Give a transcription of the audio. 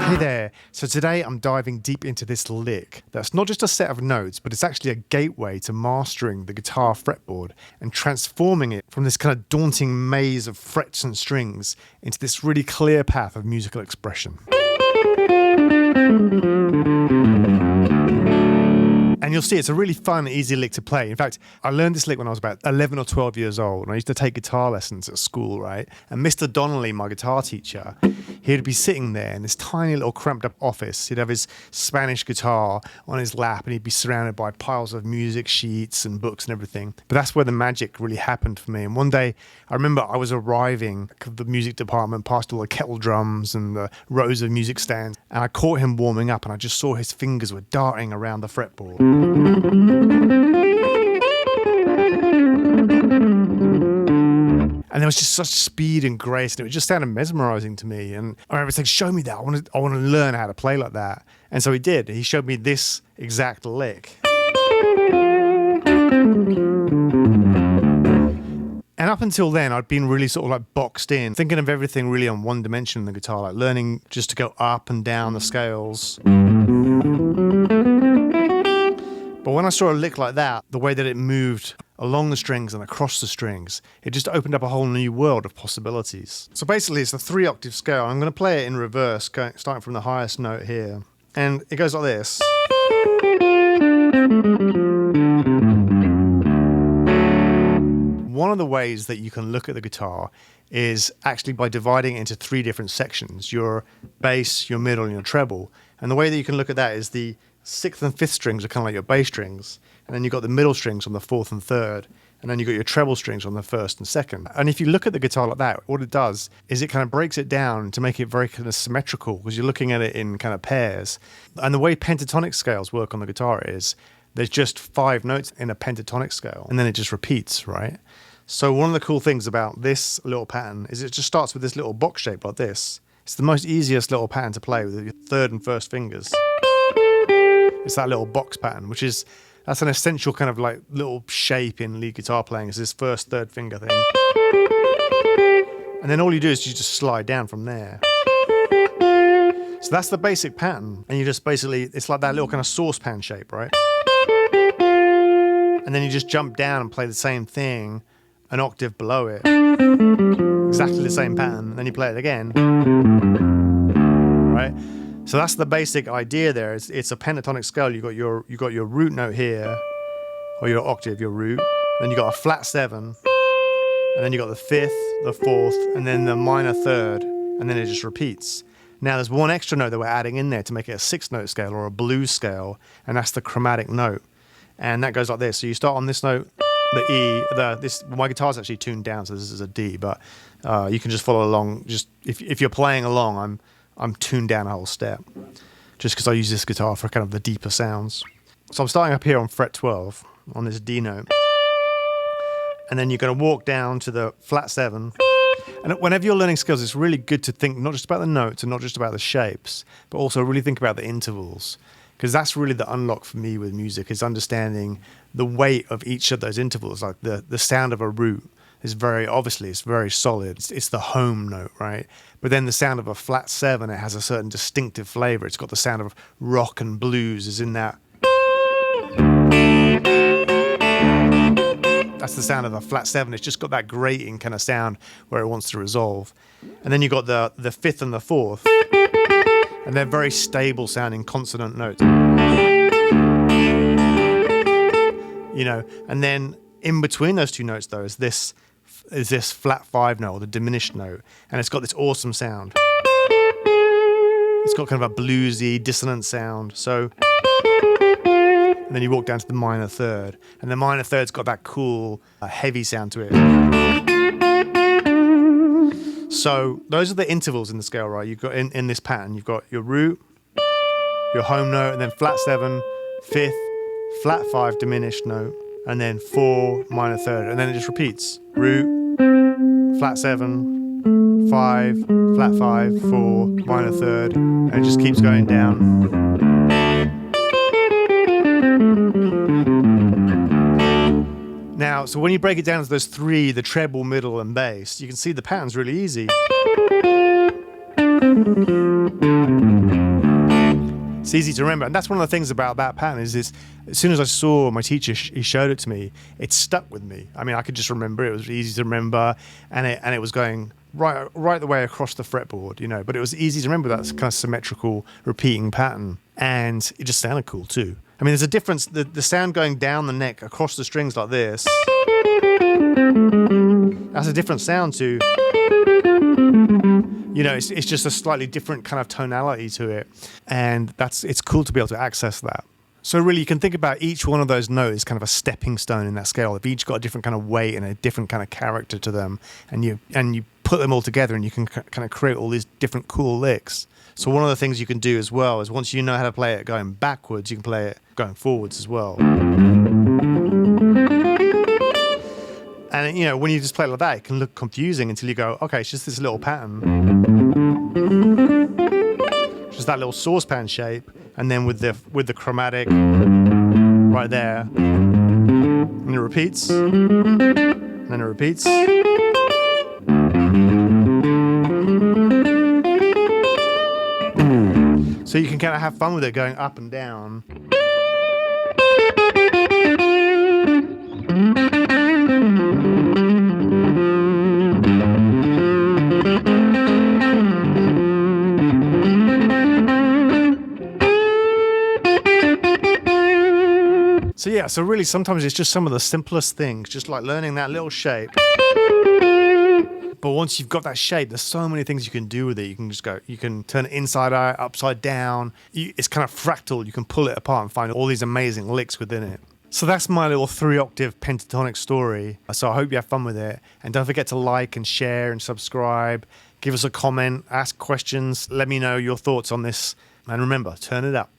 Hey there, so today I'm diving deep into this lick that's not just a set of notes, but it's actually a gateway to mastering the guitar fretboard and transforming it from this kind of daunting maze of frets and strings into this really clear path of musical expression. And you'll see it's a really fun, easy lick to play. In fact, I learned this lick when I was about 11 or 12 years old, and I used to take guitar lessons at school, right? And Mr. Donnelly, my guitar teacher, he'd be sitting there in this tiny little cramped up office. He'd have his Spanish guitar on his lap, and he'd be surrounded by piles of music sheets and books and everything. But that's where the magic really happened for me. And one day, I remember I was arriving at the music department past all the kettle drums and the rows of music stands, and I caught him warming up, and I just saw his fingers were darting around the fretboard. And there was just such speed and grace, and it just sounded mesmerizing to me. And I remember saying, "Show me that. I want to learn how to play like that." And so he did. He showed me this exact lick. And up until then, I'd been really sort of like boxed in, thinking of everything really on one dimension in the guitar, like learning just to go up and down the scales. But when I saw a lick like that, the way that it moved along the strings and across the strings, it just opened up a whole new world of possibilities. So basically, it's a 3-octave scale. I'm going to play it in reverse, starting from the highest note here. And it goes like this. One of the ways that you can look at the guitar is actually by dividing it into 3 different sections: your bass, your middle, and your treble. And the way that you can look at that is the 6th and 5th strings are kind of like your bass strings, and then you've got the middle strings on the 4th and 3rd, and then you've got your treble strings on the 1st and 2nd. And if you look at the guitar like that, what it does is it kind of breaks it down to make it very kind of symmetrical, because you're looking at it in kind of pairs. And the way pentatonic scales work on the guitar is there's just 5 notes in a pentatonic scale, and then it just repeats, right? So one of the cool things about this little pattern is it just starts with this little box shape like this. It's the most easiest little pattern to play with your 3rd and 1st fingers. It's that little box pattern, that's an essential kind of like little shape in lead guitar playing. It's this 1st, 3rd finger thing. And then all you do is you just slide down from there. So that's the basic pattern. And you just basically, it's like that little kind of saucepan shape, right? And then you just jump down and play the same thing an octave below it. Exactly the same pattern. And then you play it again. Right? So that's the basic idea there. It's a pentatonic scale. You got your root note here, or your octave, your root. Then you got a flat 7, and then you got the 5th, the 4th, and then the minor 3rd, and then it just repeats. Now there's one extra note that we're adding in there to make it a 6-note scale or a blues scale, and that's the chromatic note, and that goes like this. So you start on this note, the E. My guitar's actually tuned down, so this is a D, but you can just follow along. Just if you're playing along, I'm tuned down a whole step, just because I use this guitar for kind of the deeper sounds. So I'm starting up here on fret 12, on this D note. And then you're going to walk down to the flat 7. And whenever you're learning scales, it's really good to think not just about the notes and not just about the shapes, but also really think about the intervals. Because that's really the unlock for me with music, is understanding the weight of each of those intervals. Like the sound of a root is it's very solid. It's the home note, right? But then the sound of a flat 7, it has a certain distinctive flavor. It's got the sound of rock and blues is in that. That's the sound of a flat 7. It's just got that grating kind of sound where it wants to resolve. And then you got the 5th and the 4th, and they're very stable sounding consonant notes. You know, and then in between those 2 notes though is this flat 5 note, or the diminished note, and it's got this awesome sound. It's got kind of a bluesy, dissonant sound. So, and then you walk down to the minor 3rd, and the minor 3rd's got that cool, heavy sound to it. So those are the intervals in the scale, right? You've got in this pattern, you've got your root, your home note, and then flat 7, 5th, flat 5 diminished note, and then 4 minor 3rd, and then it just repeats. Root, flat 7, 5, flat 5, 4, minor 3rd, and it just keeps going down. Now, so when you break it down to those 3, the treble, middle, and bass, you can see the pattern's really easy. It's easy to remember. And that's one of the things about that pattern is as soon as I saw my teacher, he showed it to me, it stuck with me. I mean, I could just remember it. It was easy to remember, and it was going right the way across the fretboard, you know. But it was easy to remember that kind of symmetrical repeating pattern, and it just sounded cool too. I mean, there's a difference. The sound going down the neck across the strings like this, that's a different sound to, you know, it's just a slightly different kind of tonality to it, and it's cool to be able to access that. So really, you can think about each one of those notes as kind of a stepping stone in that scale. They've each got a different kind of weight and a different kind of character to them, and you put them all together, and you can kind of create all these different cool licks. So one of the things you can do as well is once you know how to play it going backwards, you can play it going forwards as well. And, you know, when you just play it like that, it can look confusing until you go, okay, it's just this little pattern. Just that little saucepan shape. And then with the chromatic right there. And it repeats. And then it repeats. So you can kind of have fun with it going up and down. So yeah, so really sometimes it's just some of the simplest things, just like learning that little shape. But once you've got that shape, there's so many things you can do with it. You can just go, you can turn it inside out, upside down. It's kind of fractal. You can pull it apart and find all these amazing licks within it. So that's my little 3-octave pentatonic story. So I hope you have fun with it. And don't forget to like and share and subscribe. Give us a comment, ask questions, let me know your thoughts on this. And remember, turn it up.